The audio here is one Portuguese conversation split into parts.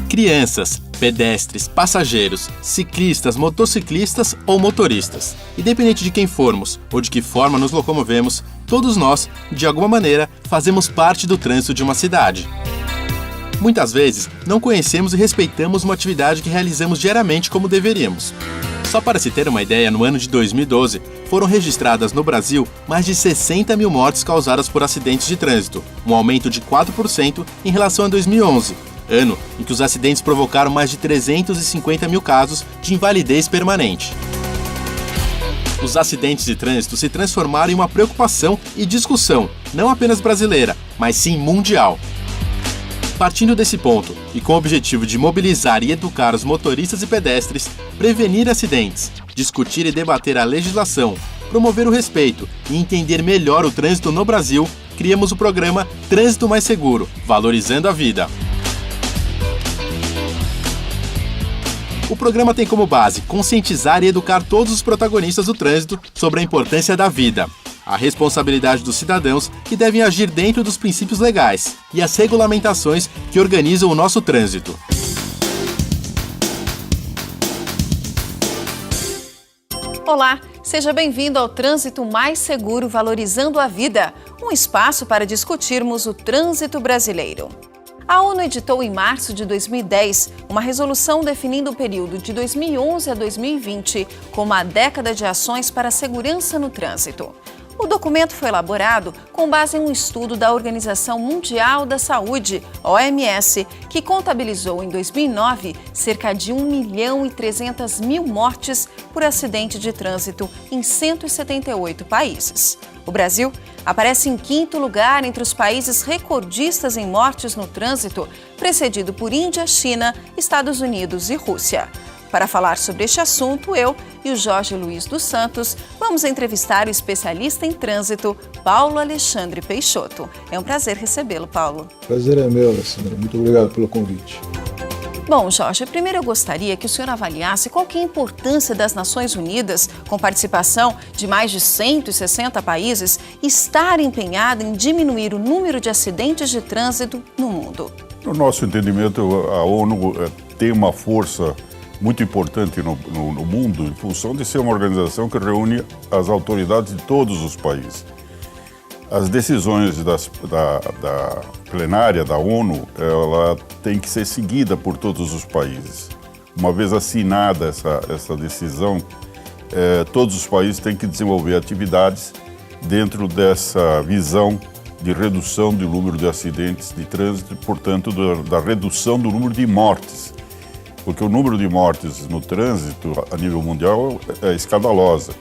Crianças, pedestres, passageiros, ciclistas, motociclistas ou motoristas. Independente de quem formos ou de que forma nos locomovemos, todos nós, de alguma maneira, fazemos parte do trânsito de uma cidade. Muitas vezes, não conhecemos e respeitamos uma atividade que realizamos diariamente como deveríamos. Só para se ter uma ideia, no ano de 2012, foram registradas no Brasil mais de 60 mil mortes causadas por acidentes de trânsito, um aumento de 4% em relação a 2011, ano em que os acidentes provocaram mais de 350 mil casos de invalidez permanente. Os acidentes de trânsito se transformaram em uma preocupação e discussão, não apenas brasileira, mas sim mundial. Partindo desse ponto, e com o objetivo de mobilizar e educar os motoristas e pedestres, prevenir acidentes, discutir e debater a legislação, promover o respeito e entender melhor o trânsito no Brasil, criamos o programa Trânsito Mais Seguro, valorizando a vida. O programa tem como base conscientizar e educar todos os protagonistas do trânsito sobre a importância da vida, a responsabilidade dos cidadãos que devem agir dentro dos princípios legais e as regulamentações que organizam o nosso trânsito. Olá, seja bem-vindo ao Trânsito Mais Seguro, valorizando a vida, um espaço para discutirmos o trânsito brasileiro. A ONU editou em março de 2010 uma resolução definindo o período de 2011 a 2020 como a década de ações para a segurança no trânsito. O documento foi elaborado com base em um estudo da Organização Mundial da Saúde, OMS, que contabilizou em 2009 cerca de 1.300.000 mortes por acidente de trânsito em 178 países. O Brasil aparece em quinto lugar entre os países recordistas em mortes no trânsito, precedido por Índia, China, Estados Unidos e Rússia. Para falar sobre este assunto, eu e o Jorge Luiz dos Santos vamos entrevistar o especialista em trânsito, Paulo Alexandre Peixoto. É um prazer recebê-lo, Paulo. Prazer é meu, Alessandra. Muito obrigado pelo convite. Bom, Jorge, primeiro eu gostaria que o senhor avaliasse qual que é a importância das Nações Unidas, com participação de mais de 160 países, estar empenhada em diminuir o número de acidentes de trânsito no mundo. No nosso entendimento, a ONU tem uma força muito importante no mundo em função de ser uma organização que reúne as autoridades de todos os países. As decisões da plenária da ONU, ela tem que ser seguida por todos os países. Uma vez assinada essa decisão, todos os países têm que desenvolver atividades dentro dessa visão de redução do número de acidentes de trânsito e, portanto, da redução do número de mortes. Porque o número de mortes no trânsito a nível mundial é escandalosa.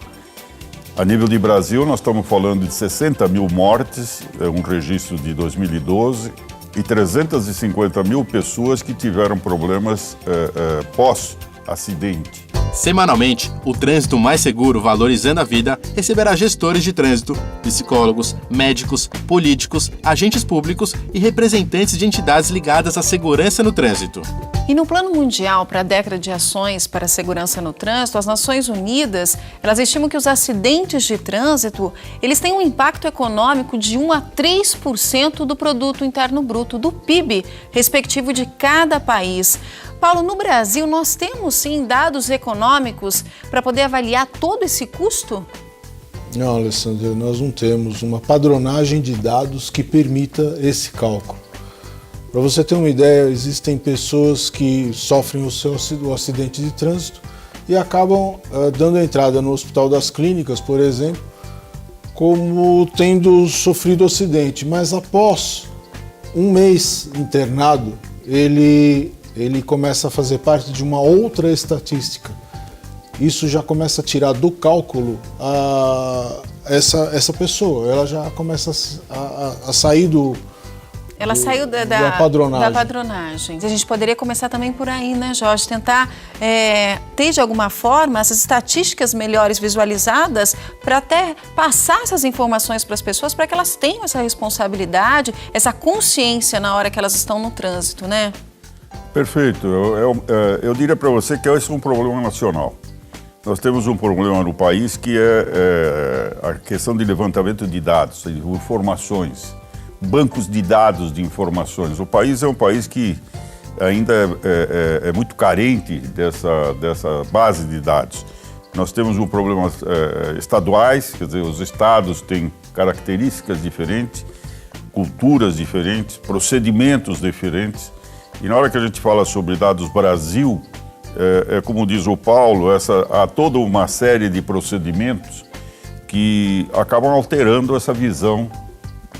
A nível de Brasil, nós estamos falando de 60 mil mortes, é um registro de 2012, e 350 mil pessoas que tiveram problemas pós-acidente. Semanalmente, o Trânsito Mais Seguro, valorizando a vida, receberá gestores de trânsito, psicólogos, médicos, políticos, agentes públicos e representantes de entidades ligadas à segurança no trânsito. E no plano mundial para a década de ações para a segurança no trânsito, as Nações Unidas, elas estimam que os acidentes de trânsito, eles têm um impacto econômico de 1 a 3% do produto interno bruto, do PIB, respectivo de cada país. Paulo, no Brasil, nós temos sim dados econômicos para poder avaliar todo esse custo? Não, Alessandra, nós não temos uma padronagem de dados que permita esse cálculo. Para você ter uma ideia, existem pessoas que sofrem o acidente de trânsito e acabam dando entrada no Hospital das Clínicas, por exemplo, como tendo sofrido acidente, mas após um mês internado, ele começa a fazer parte de uma outra estatística. Isso já começa a tirar do cálculo essa pessoa, ela já começa a sair Ela saiu da padronagem. A gente poderia começar também por aí, né, Jorge? Tentar ter, de alguma forma, essas estatísticas melhores visualizadas para até passar essas informações para as pessoas, para que elas tenham essa responsabilidade, essa consciência na hora que elas estão no trânsito, né? Perfeito. Eu diria para você que esse é um problema nacional. Nós temos um problema no país que é a questão de levantamento de dados, de informações. Bancos de dados de informações. O país é um país que ainda é muito carente dessa base de dados. Nós temos problemas estaduais, quer dizer, os estados têm características diferentes, culturas diferentes, procedimentos diferentes. E na hora que a gente fala sobre dados Brasil, como diz o Paulo, há toda uma série de procedimentos que acabam alterando essa visão,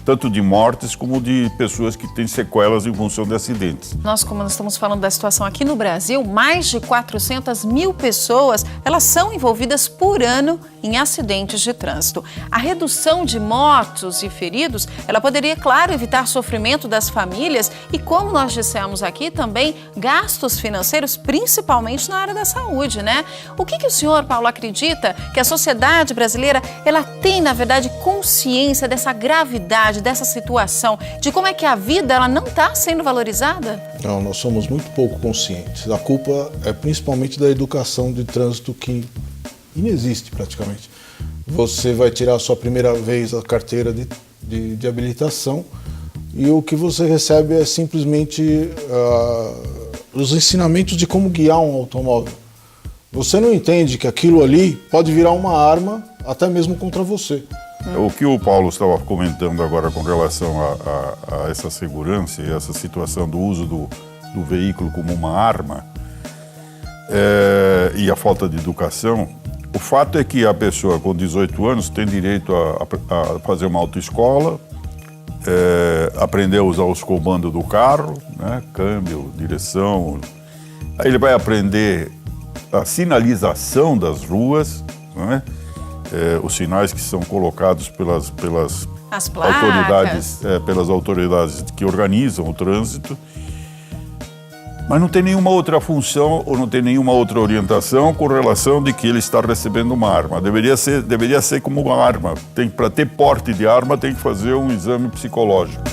tanto de mortes como de pessoas que têm sequelas em função de acidentes. Como nós estamos falando da situação aqui no Brasil, mais de 400 mil pessoas, elas são envolvidas por ano em acidentes de trânsito. A redução de mortos e feridos, ela poderia, claro, evitar sofrimento das famílias e, como nós dissemos aqui, também gastos financeiros, principalmente na área da saúde, né? O que o senhor, Paulo, acredita que a sociedade brasileira, ela tem, na verdade, consciência dessa gravidade, dessa situação, de como é que a vida ela não está sendo valorizada? Não, nós somos muito pouco conscientes. A culpa é principalmente da educação de trânsito que inexiste praticamente. Você vai tirar a sua primeira vez a carteira de habilitação e o que você recebe é simplesmente os ensinamentos de como guiar um automóvel. Você não entende que aquilo ali pode virar uma arma até mesmo contra você. O que o Paulo estava comentando agora com relação a essa segurança e essa situação do uso do veículo como uma arma e a falta de educação, o fato é que a pessoa com 18 anos tem direito a fazer uma autoescola, aprender a usar os comandos do carro, né? Câmbio, direção. Aí ele vai aprender a sinalização das ruas, né? Os sinais que são colocados pelas autoridades que organizam o trânsito, mas não tem nenhuma outra função ou não tem nenhuma outra orientação com relação de que ele está recebendo uma arma. Deveria ser como uma arma. Para ter porte de arma tem que fazer um exame psicológico.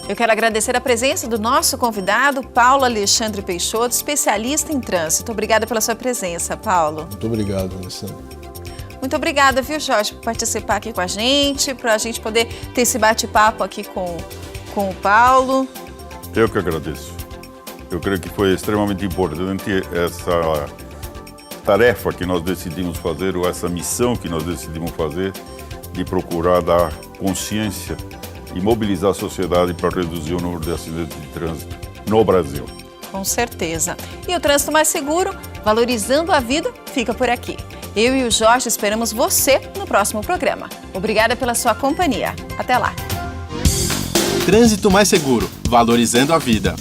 Eu quero agradecer a presença do nosso convidado, Paulo Alexandre Peixoto, especialista em trânsito. Obrigada pela sua presença, Paulo. Muito obrigado, Alessandra. Muito obrigada, viu, Jorge, por participar aqui com a gente, para a gente poder ter esse bate-papo aqui com o Paulo. Eu que agradeço. Eu creio que foi extremamente importante essa tarefa que nós decidimos fazer, ou essa missão que nós decidimos fazer, de procurar dar consciência e mobilizar a sociedade para reduzir o número de acidentes de trânsito no Brasil. Com certeza. E o Trânsito Mais Seguro, valorizando a vida, fica por aqui. Eu e o Jorge esperamos você no próximo programa. Obrigada pela sua companhia. Até lá. Trânsito Mais Seguro, valorizando a vida.